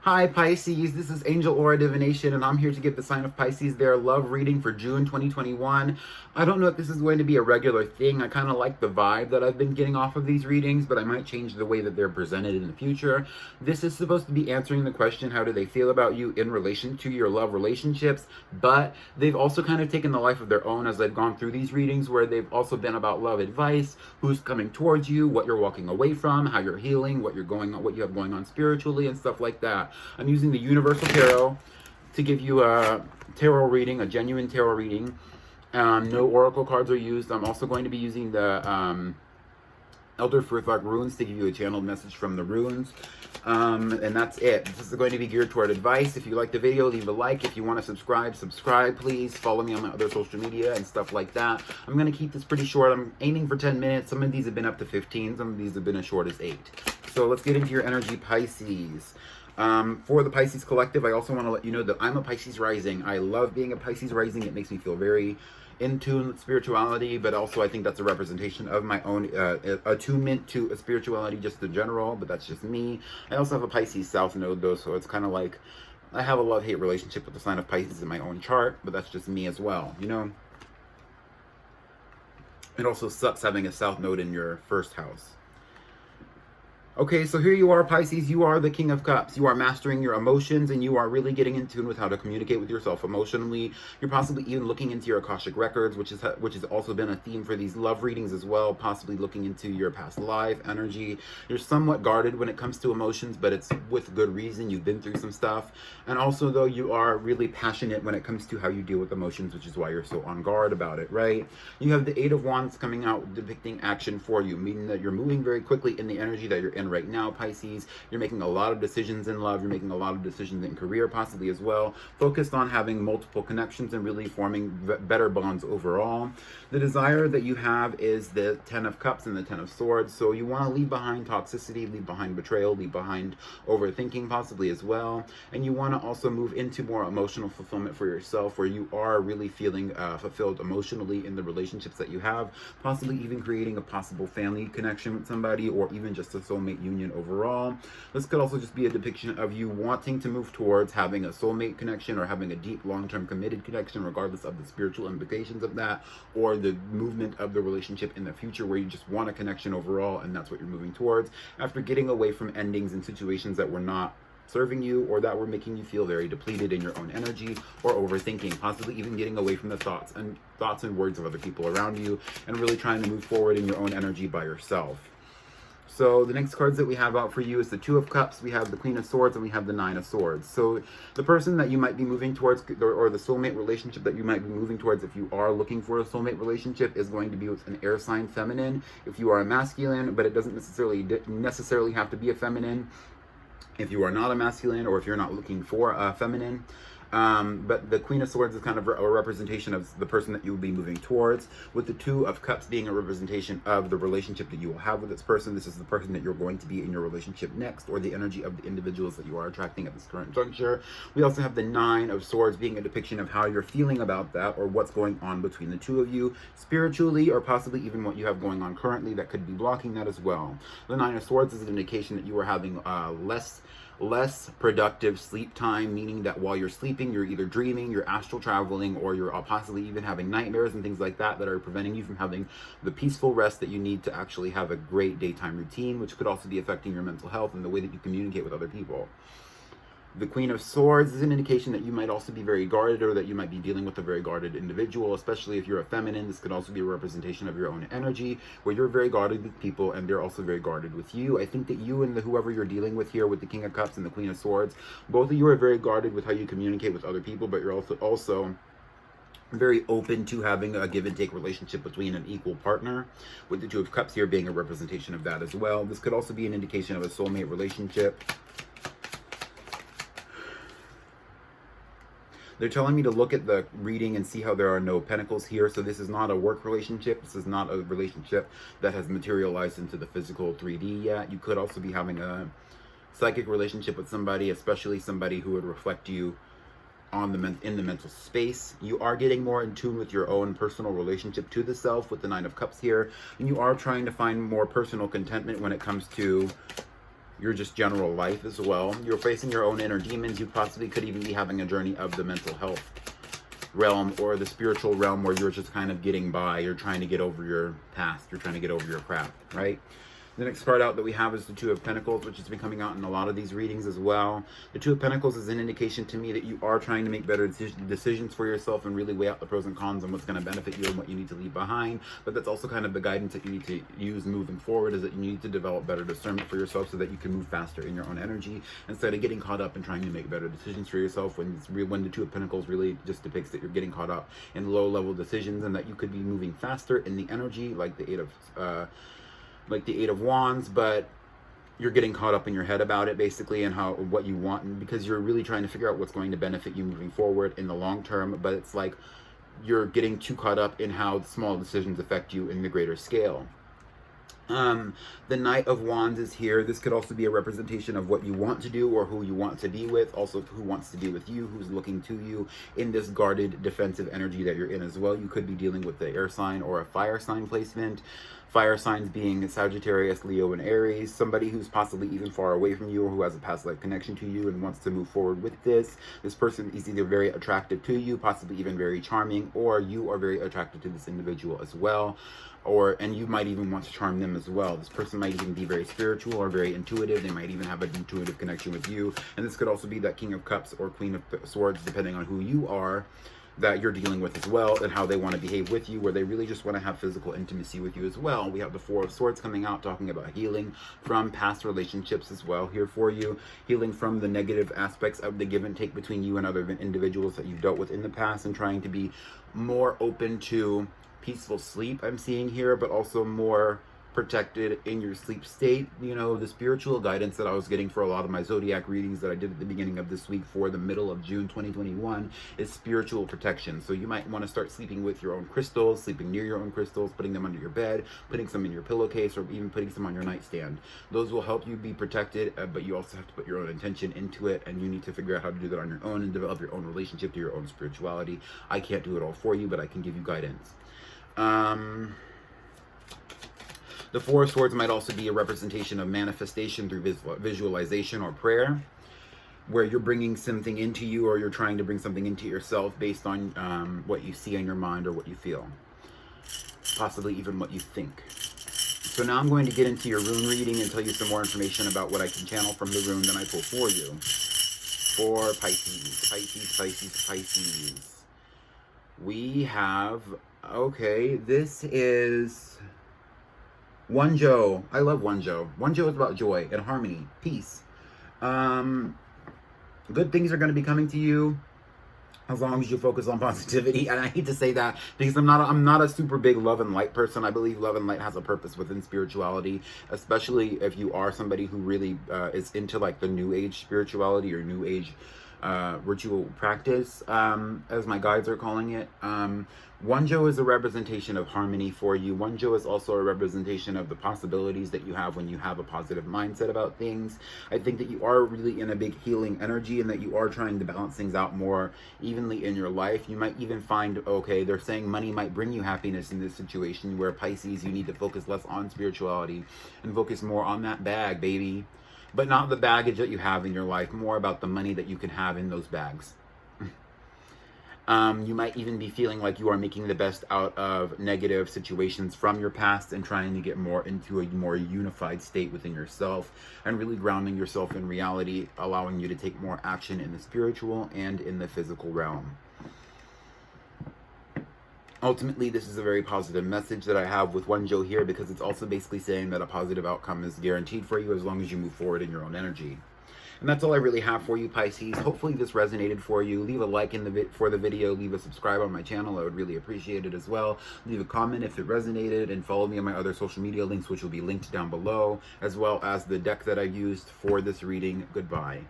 Hi Pisces, this is Angel Aura Divination, and I'm here to give the sign of Pisces their love reading for June 2021. I don't know if this is going to be a regular thing. I kind of like the vibe that I've been getting off of these readings, but I might change the way that they're presented in the future. This is supposed to be answering the question, how do they feel about you in relation to your love relationships, but they've also kind of taken the life of their own as I've gone through these readings, where they've also been about love advice, who's coming towards you, what you're walking away from, how you're healing, what you have going on spiritually, and stuff like that. I'm using the Universal Tarot to give you a tarot reading, a genuine tarot reading. No oracle cards are used. I'm also going to be using the Elder Furthark runes to give you a channeled message from the runes. And that's it. This is going to be geared toward advice. If you like the video, leave a like. If you want to subscribe, please. Follow me on my other social media and stuff like that. I'm going to keep this pretty short. I'm aiming for 10 minutes. Some of these have been up to 15. Some of these have been as short as 8. So let's get into your energy, Pisces. For the Pisces Collective, I also want to let you know that I'm a Pisces rising. I love being a Pisces rising. It makes me feel very in tune with spirituality, but also I think that's a representation of my own attunement to spirituality just in general, but that's just me. I also have a Pisces South node though, so it's kind of like I have a love-hate relationship with the sign of Pisces in my own chart, but that's just me as well, you know? It also sucks having a South node in your first house. Okay, so here you are, Pisces. You are the King of Cups. You are mastering your emotions, and you are really getting in tune with how to communicate with yourself emotionally. You're possibly even looking into your Akashic records, which has also been a theme for these love readings as well, possibly looking into your past life energy. You're somewhat guarded when it comes to emotions, but it's with good reason. You've been through some stuff. And also, though, you are really passionate when it comes to how you deal with emotions, which is why you're so on guard about it, right? You have the Eight of Wands coming out, depicting action for you, meaning that you're moving very quickly in the energy that you're in right now, Pisces. You're making a lot of decisions in love. You're making a lot of decisions in career, possibly as well. Focused on having multiple connections and really forming better bonds overall. The desire that you have is the Ten of Cups and the Ten of Swords. So you want to leave behind toxicity, leave behind betrayal, leave behind overthinking, possibly as well. And you want to also move into more emotional fulfillment for yourself, where you are really feeling fulfilled emotionally in the relationships that you have, possibly even creating a possible family connection with somebody, or even just a soulmate union overall. This could also just be a depiction of you wanting to move towards having a soulmate connection or having a deep, long-term committed connection, regardless of the spiritual implications of that, or the movement of the relationship in the future, where you just want a connection overall, and that's what you're moving towards after getting away from endings and situations that were not serving you, or that were making you feel very depleted in your own energy, or overthinking, possibly even getting away from the thoughts and words of other people around you, and really trying to move forward in your own energy by yourself. So the next cards that we have out for you is the Two of Cups, we have the Queen of Swords, and we have the Nine of Swords. So the person that you might be moving towards, or the soulmate relationship that you might be moving towards, if you are looking for a soulmate relationship, is going to be with an air sign feminine. If you are a masculine, but it doesn't necessarily have to be a feminine. If you are not a masculine, or if you're not looking for a feminine. But the Queen of Swords is kind of a representation of the person that you will be moving towards, with the Two of Cups being a representation of the relationship that you will have with this person. This is the person that you're going to be in your relationship next, or the energy of the individuals that you are attracting at this current juncture. We also have the Nine of Swords being a depiction of how you're feeling about that, or what's going on between the two of you spiritually, or possibly even what you have going on currently that could be blocking that as well. The Nine of Swords is an indication that you are having less productive sleep time, meaning that while you're sleeping, you're either dreaming, you're astral traveling, or you're possibly even having nightmares and things like that are preventing you from having the peaceful rest that you need to actually have a great daytime routine, which could also be affecting your mental health and the way that you communicate with other people. The Queen of Swords is an indication that you might also be very guarded, or that you might be dealing with a very guarded individual, especially if you're a feminine. This could also be a representation of your own energy, where you're very guarded with people and they're also very guarded with you. I think that you and whoever you're dealing with here with the King of Cups and the Queen of Swords, both of you are very guarded with how you communicate with other people, but you're also very open to having a give and take relationship between an equal partner, with the Two of Cups here being a representation of that as well. This could also be an indication of a soulmate relationship. They're telling me to look at the reading and see how there are no pentacles here. So this is not a work relationship. This is not a relationship that has materialized into the physical 3D yet. You could also be having a psychic relationship with somebody, especially somebody who would reflect you in the mental space. You are getting more in tune with your own personal relationship to the self with the Nine of Cups here. And you are trying to find more personal contentment when it comes to your just general life as well. You're facing your own inner demons. You possibly could even be having a journey of the mental health realm or the spiritual realm where you're just kind of getting by. You're trying to get over your past. You're trying to get over your crap, right? The next card out that we have is the Two of Pentacles, which has been coming out in a lot of these readings as well. The Two of Pentacles is an indication to me that you are trying to make better decisions for yourself and really weigh out the pros and cons and what's going to benefit you and what you need to leave behind. But that's also kind of the guidance that you need to use moving forward, is that you need to develop better discernment for yourself so that you can move faster in your own energy instead of getting caught up and trying to make better decisions for yourself when the Two of Pentacles really just depicts that you're getting caught up in low-level decisions and that you could be moving faster in the energy, like the Eight of Wands, but you're getting caught up in your head about it, basically, and what you want, and because you're really trying to figure out what's going to benefit you moving forward in the long term. But it's like you're getting too caught up in how the small decisions affect you in the greater scale. The Knight of Wands is here. This could also be a representation of what you want to do or who you want to be with, also who wants to be with you, who's looking to you in this guarded defensive energy that you're in as well. You could be dealing with the air sign or a fire sign placement. Fire signs being Sagittarius, Leo, and Aries. Somebody who's possibly even far away from you or who has a past life connection to you and wants to move forward with this. This person is either very attractive to you, possibly even very charming, or you are very attracted to this individual as well. And you might even want to charm them as well. This person might even be very spiritual or very intuitive. They might even have an intuitive connection with you. And this could also be that King of Cups or Queen of Swords, depending on who you are, that you're dealing with as well, and how they want to behave with you, where they really just want to have physical intimacy with you as well. We have the Four of Swords coming out, talking about healing from past relationships as well here for you. Healing from the negative aspects of the give and take between you and other individuals that you've dealt with in the past, and trying to be more open to peaceful sleep, I'm seeing here, but also more protected in your sleep state. You know, the spiritual guidance that I was getting for a lot of my zodiac readings that I did at the beginning of this week for the middle of June 2021 is spiritual protection. So you might want to start sleeping with your own crystals, sleeping near your own crystals, putting them under your bed, putting some in your pillowcase, or even putting some on your nightstand. Those will help you be protected, but you also have to put your own intention into it, and you need to figure out how to do that on your own and develop your own relationship to your own spirituality. I can't do it all for you, but I can give you guidance. The Four of Swords might also be a representation of manifestation through visualization or prayer, where you're bringing something into you, or you're trying to bring something into yourself based on what you see in your mind or what you feel, possibly even what you think. So now I'm going to get into your rune reading and tell you some more information about what I can channel from the rune that I pull for you. For Pisces, Pisces, Pisces, Pisces. We have, okay, this is Wonjo. I love Wonjo. Wonjo is about joy and harmony, peace. Good things are going to be coming to you as long as you focus on positivity. And I hate to say that because I'm not a super big love and light person. I believe love and light has a purpose within spirituality, especially if you are somebody who really is into like the new age spirituality or new age ritual practice, as my guides are calling it. Wonjo is a representation of harmony for you. Wonjo is also a representation of the possibilities that you have when you have a positive mindset about things. I think that you are really in a big healing energy, and that you are trying to balance things out more evenly in your life. You might even find, okay, they're saying money might bring you happiness in this situation, where Pisces, you need to focus less on spirituality and focus more on that bag, baby. But not the baggage that you have in your life, more about the money that you can have in those bags. You might even be feeling like you are making the best out of negative situations from your past and trying to get more into a more unified state within yourself and really grounding yourself in reality, allowing you to take more action in the spiritual and in the physical realm. Ultimately, this is a very positive message that I have with Wonjo here, because it's also basically saying that a positive outcome is guaranteed for you as long as you move forward in your own energy. And that's all I really have for you, Pisces. Hopefully this resonated for you. Leave a like for the video. Leave a subscribe on my channel. I would really appreciate it as well. Leave a comment if it resonated, and follow me on my other social media links, which will be linked down below, as well as the deck that I used for this reading. Goodbye.